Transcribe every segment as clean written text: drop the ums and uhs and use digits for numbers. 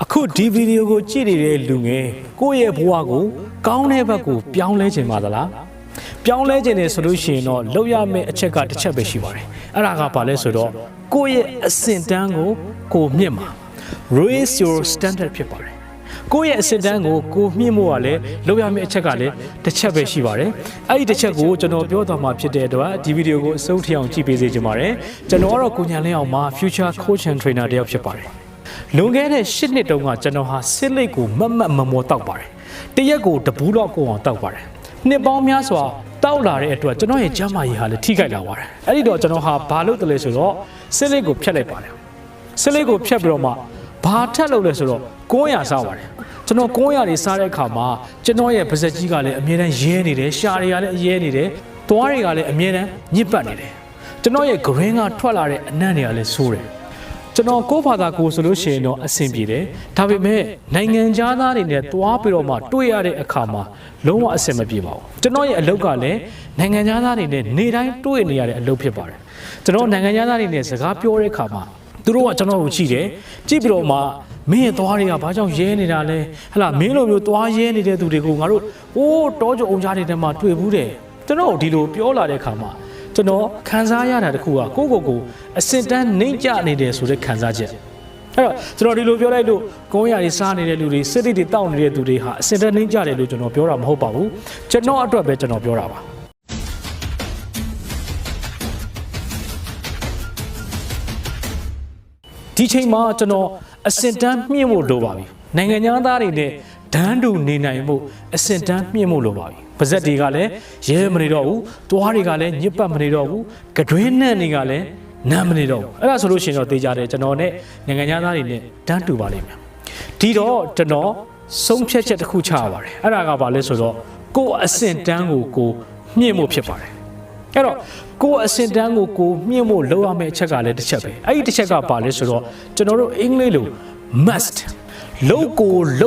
အခုဒီဗီဒီယိုကိုကြည့်နေတဲ့လူငယ်ကိုယ့်ရဲ့ဘဝကိုကောင်းတဲ့ဘက်ကိုပြောင်းလဲခြင်းပါသလားပြောင်းလဲခြင်းနဲ့ဆိုလို့ရှိရင်တော့လောက်ရမယ့်အချက်ကတစ်ချက်ပဲရှိပါတယ်အဲ့ဒါကဘာလဲဆိုတော့ကိုယ့်ရဲ့အဆင့်တန်းကိုမြင့်မှာ raise your standard ဖြစ်ပါတယ်ကိုယ့်ရဲ့အဆင့်တန်းကိုမြင့်ဖို့ကလည်းလောက်ရမယ့်အချက်ကလည်းတစ်ချက်ပဲရှိပါတယ်အဲ့ဒီတစ်ချက်ကိုကျွန်တော်ပြောသွားမှာဖြစ်တဲ့အတွက်ဒီဗီဒီယိုကိုအဆုံးထိအောင်ကြည့်ပေးစေချင်ပါတယ်ကျွန်တော်ကတော့ကိုညာလင်းအောင်မှာ future coach and trainer တယောက်ဖြစ်ပါတယ်လွန်ခဲ့တဲ့10နှစ်တုန်းကကျွန်တော်ဟာစစ်လိတ်ကိုမမောတောက်ပါတယ်တရက်ကိုတပူးတော့ကိုအောင်တောက်ပါတယ်နှစ်ပေါင်းများစွာတောက်လာတဲ့အတွက်ကျွန်တော်ရဲ့ကျန်းမာရေးဟာလည်းထိခိုက်လာပါတယ်အဲ့ဒီတော့ကျွန်တော်ဟာဘာလုပ်တယ်လဲဆိုတော့စစ်လိတ်ကိုဖျက်လိုက်ပါတယ်စစ်လိတ်ကိုဖျက်ပြီးတော့မှဘာထက်လုပ်လဲဆိုတော့900စားပါတယ်ကျွန်တော်900တွေစားတဲ့အခါမှာကျွန်တော်ရဲ့ပါးစပ်ကြီးကလည်းအမြဲတမ်းရဲနေတယ်ရှာတွေကလည်းရဲနေတယ်သွားတွေကလည်းအမြဲတမ်းညစ်ပတ်နေတယ်ကျွန်တော်ရဲ့ green ကထွက်လာတဲ့အနံ့တွေကလည်းဆိုးတယ်ကျွန်တော်ကိုယ့်ဘာသာကိုဆိုလို့ရှိရင်တော့အဆင်ပြေတယ်ဒါပေမဲ့နိုင်ငံခြားသားတွေနဲ့တွားပြီးတော့မှတွေ့ရတဲ့အခါမှာလုံးဝအဆင်မပြေပါဘူးကျွန်တော်ရဲ့အလုပ်ကလည်းနိုင်ငံခြားသားတွေနဲ့နေတိုင်းတွေ့နေရတဲ့အလုပ်ဖြစ်ပါတယ်ကျွန်တော်နိုင်ငံခြားသားတွေနဲ့စကားပြောတဲ့အခါမှာသူတို့ကကျွန်တော်ကိုကြည့်တယ်ကြည့်ပြီးတော့မှမင်းရဲ့သွားတွေကဘာကြောင့်ရဲနေတာလဲဟလာမင်းလိုမျိုးသွားရဲနေတဲ့သူတွေကိုငါတို့တောကြုံအောင်ကြားတွေထဲမှာတွေ့ဘူးတယ်ကျွန်တော်ဒီလိုပြောလာတဲ့အခါမှာကျွန်တော်ခံစားရတာတခုကကိုအစင်တန်းနှိမ့်ကြနေတယ်ဆိုတဲ့ခံစားချက်အဲ့တော့ကျွန်တော်ဒီလိုပြောလိုက်လို့900တွေစားနေတဲ့လူတွေစစ်တိတွေတောက်နေတဲ့သူတွေဟာအစင်တန်းနှိမ့်ကြတယ်လို့ကျွန်တော်ပြောတာမဟုတ်ပါဘူးကျွန်တော်အတွက်ပဲကျွန်တော်ပြောတာပါဒီချိန်မှာကျွန်တော်အစင်တန်းမြင့်ဖို့လိုပါပြီနိုင်ငံသားတွေနဲ့ဒန်းတူနေနိုင်ဖို့အစင်တန်းမြင့်ဖို့လိုပါပြီပါဇက်တွေကလည်းရဲမနေတော့ဘူးသွားတွေကလည်းညစ်ပတ်မနေတော့ဘူးကတွင်းနဲ့တွေကလည်းနမ်းမနေတော့ဘူးအဲ့ဒါဆိုလို့ရှိရင်တော့သိကြတယ်ကျွန်တော်နဲ့နိုင်ငံသားတွေနဲ့ဒန်းတူပါလိမ့်မယ်ဒီတော့ကျွန်တော်ဆုံးဖြတ်ချက်တစ်ခုချရပါတယ်အဲ့ဒါကဘာလဲဆိုတော့ကိုယ်အစင်တန်းကိုမြင့်ဖို့ဖြစ်ပါတယ်အဲ့တော့ကိုယ်အစင်တန်းကိုမြင့်ဖို့လုပ်ရမယ့်အချက်ကလည်းတစ်ချက်ပဲအဲ့ဒီတစ်ချက်ကဘာလဲဆိုတော့ကျွန်တော်တို့အင်္ဂလိပ်လို must လု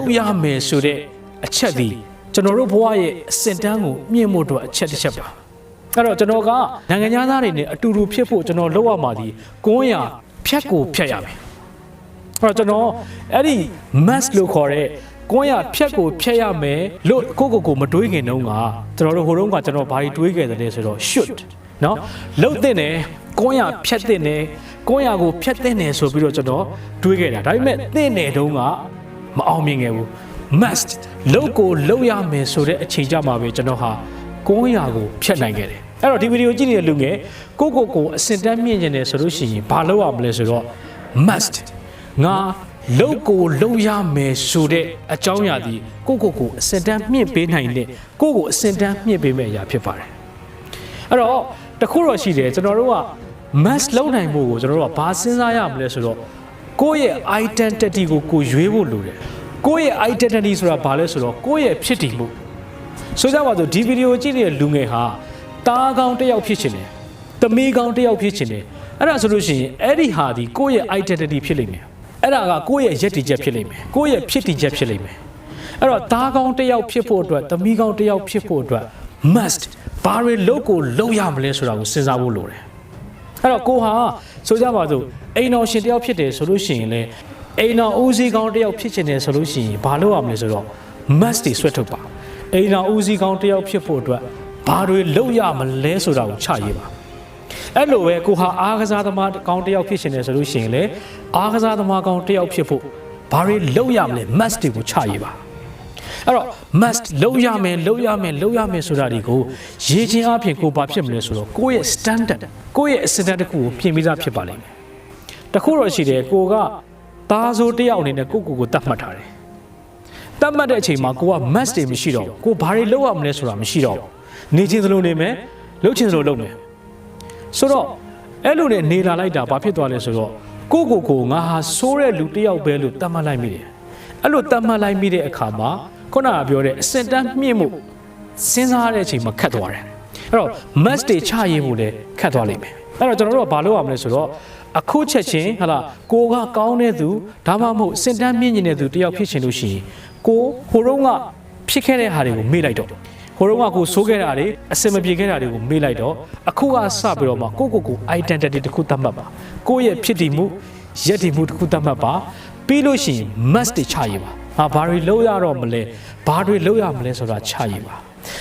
ပ်ရမယ်ဆိုတဲ့အချက်ဒီကျွန်တော်တို့ဘဝရဲ့အစင်တန်းကိုမြင့်ဖို့အတွက်အချက်တစ်ချက်ပါအဲ့တော့ကျွန်တော်ကနိုင်ငံသားတွေနဲ့အတူတူဖြစ်ဖို့ကျွန်တော်လုပ်ရမှာဒီ900ဖြတ်ကိုဖြတ်ရမယ်အဲ့တော့ကျွန်တော်အဲ့ဒီ must လို့ခေါ်တဲ့900ဖြတ်ကိုဖြတ်ရမယ်လို့ကိုမတွေးခင်တုန်းကကျွန်တော်တို့ဟိုတုန်းကကျွန်တော်ဘာတွေတွေးခဲ့တယ်လဲဆိုတော့ should နော်လုပ်တဲ့နဲ့900ဖြတ်တဲ့နဲ့900ကိုဖြတ်တဲ့နဲ့ဆိုပြီးတော့ကျွန်တော်တွေးခဲ့တာဒါပေမဲ့တဲ့နဲ့တုန်းကမအောင်မြင်ခဲ့ဘူး must လုပ်ရမယ်ဆိုတဲ့အချိန်ကြမှာပဲကျွန်တော်ဟာ900ကိုဖြတ်နိုင်ခဲ့တယ်အဲ့တော့ဒီဗီဒီယိုကြည့်နေတဲ့လူငယ်ကိုအစင်တန်းမြင့်နေတယ်ဆိုလို့ရှိရင်ဘာလုပ်ရမလဲဆိုတော့ must ငါလုပ်ရမယ်ဆိုတဲ့အကြောင်းအရာဒီကိုအစင်တန်းမြင့်ပေးနိုင်တဲ့ကိုအစင်တန်းမြင့်ပေးမဲ့အရာဖြစ်ပါတယ်အဲ့တော့တခုတော့ရှိတယ်ကျွန်တော်တို့က must လုပ်နိုင်ဖို့ကိုကျွန်တော်တို့ကဘာစဉ်းစားရမလဲဆိုတော့ကိုယ့်ရဲ့ identity ကိုရွေးဖို့လိုတယ်ကိုယ့်ရဲ့ identity ဆိုတာဘာလဲဆိုတော့ကိုယ့်ရဲ့ဖြစ်တည်မှုဆိုကြပါစို့ဒီဗီဒီယိုကြည့်နေတဲ့လူငယ်ဟာတားကောင်းတစ်ယောက်ဖြစ်ချင်တယ်သမီးကောင်းတစ်ယောက်ဖြစ်ချင်တယ်အဲ့ဒါဆိုလို့ရှိရင်အဲ့ဒီဟာဒီကိုယ့်ရဲ့ identity ဖြစ်လိမ့်မယ်အဲ့ဒါကကိုယ့်ရဲ့ယက်တီချက်ဖြစ်လိမ့်မယ်ကိုယ့်ရဲ့ဖြစ်တည်ချက်ဖြစ်လိမ့်မယ်အဲ့တော့တားကောင်းတစ်ယောက်ဖြစ်ဖို့အတွက်သမီးကောင်းတစ်ယောက်ဖြစ်ဖို့အတွက် must ဘာတွေလုပ်ရမလဲဆိုတာကိုစဉ်းစားဖို့လိုတယ်အဲ့တော့ကိုဟာဆိုကြပါစို့အိမ်တော်ရှင်တစ်ယောက်ဖြစ်တယ်ဆိုလို့ရှိရင်လေအိမ်တော်ဦးစီးကောင်းတစ်ယောက်ဖြစ်ချင်တယ်ဆိုလို့ရှိရင်ဘာလုပ်ရမလဲဆိုတော့ must တွေဆွဲထုတ်ပါအိမ်တော်ဦးစီးကောင်းတစ်ယောက်ဖြစ်ဖို့အတွက်ဘာတွေလုပ်ရမလဲဆိုတာကိုချရေးပါအဲ့လိုပဲကိုဟာအားကစားသမားကောင်းတစ်ယောက်ဖြစ်ချင်တယ်ဆိုလို့ရှိရင်လေအားကစားသမားကောင်းတစ်ယောက်ဖြစ်ဖို့ဘာတွေလုပ်ရမလဲ must တွေကိုချရေးပါအဲ့တော့ must လုပ်ရမယ်ဆိုတာဒီကိုရေးချင်းအပြင်ကိုဘာဖြစ်မလဲဆိုတော့ကိုယ့်ရဲ့ standard ကိုယ့်ရဲ့ standard တစ်ခုကိုပြင်ပြီးသားဖြစ်ပါလိမ့်မယ်တခုတော့ရှိတယ်ကိုကသားစိုးတစ်ယောက်အနေနဲ့ကိုတတ်မှတ်ထားတယ်တတ်မှတ်တဲ့အချိန်မှာကိုက must တွေမရှိတော့ကိုဘာတွေလုပ်ရမလဲဆိုတာမရှိတော့နေချင်းစလုံးနေမယ်လုပ်ချင်းစလုံးလုပ်မယ်ဆိုတော့အဲ့လိုနဲ့နေလာလိုက်တာဘာဖြစ်သွားလဲဆိုတော့ကိုငါဟာစိုးတဲ့လူတစ်ယောက်ပဲလို့တတ်မှတ်လိုက်မိတယ်အဲ့လိုတတ်မှတ်လိုက်မိတဲ့အခါမှာခုနကပြောတဲ့အစင်တန်းမြင့်မှုစဉ်းစားတဲ့အချိန်မှာခတ်သွားတယ်အဲ့တော့ must တွေချရေးဖို့လည်းခတ်သွားလိမ့်မယ်အဲ့တော့ကျွန်တော်တို့ကဘာလုပ်ရမလဲဆိုတော့အခုချက်ချင်းဟလာကိုကကောင်းတဲ့သူဒါမှမဟုတ်စင်တန်းမြင့်နေတဲ့သူတယောက်ဖြစ်ချင်လို့ရှိရင်ဟိုတုန်းကဖြစ်ခဲ့တဲ့ဟာတွေကိုမေ့လိုက်တော့ဟိုတုန်းကကိုစိုးခဲ့တာတွေအစင်မပြေခဲ့တာတွေကိုမေ့လိုက်တော့အခုကစပြီးတော့မှကိုidentity တစ်ခုသတ်မှတ်ပါကိုယ့်ရဲ့ဖြစ်တည်မှုယက်တည်မှုတစ်ခုသတ်မှတ်ပါ ပြီးလို့ရှိရင် must တွေချရေးပါဘာတွေလုပ်ရတော့မလဲဘာတွေလုပ်ရမလဲဆိုတာချရေးပါ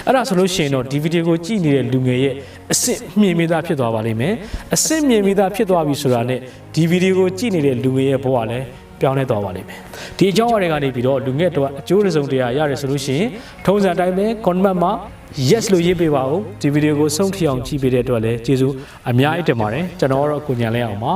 အဲ့ဒါဆိုလို့ရှိရင်တော့ဒီဗီဒီယိုကိုကြည့်နေတဲ့လူငယ်ရဲ့အဆင့်မြင့်မိသားဖြစ်သွားပါလိမ့်မယ်အဆင့်မြင့်မိသားဖြစ်သွားပြီဆိုတာနဲ့ဒီဗီဒီယိုကိုကြည့်နေတဲ့လူငယ်ရဲ့ဘဝလည်းပြောင်းလဲသွားပါလိမ့်မယ်ဒီအကြောင်းအရာတွေကနေပြီးတော့လူငယ်တို့အကျိုးစုံတရားရတယ်ဆိုလို့ရှိရင်ထုံးစံတိုင်းပဲ comment မှာ yes လို့ရေးပေးပါဦးဒီဗီဒီယိုကိုဆုံးဖြတ်အောင်ကြည့်ပေးတဲ့အတွက်လည်းကျေးဇူးအများကြီးတင်ပါတယ်ကျွန်တော်ကတော့ကိုညံလဲအောင်ပါ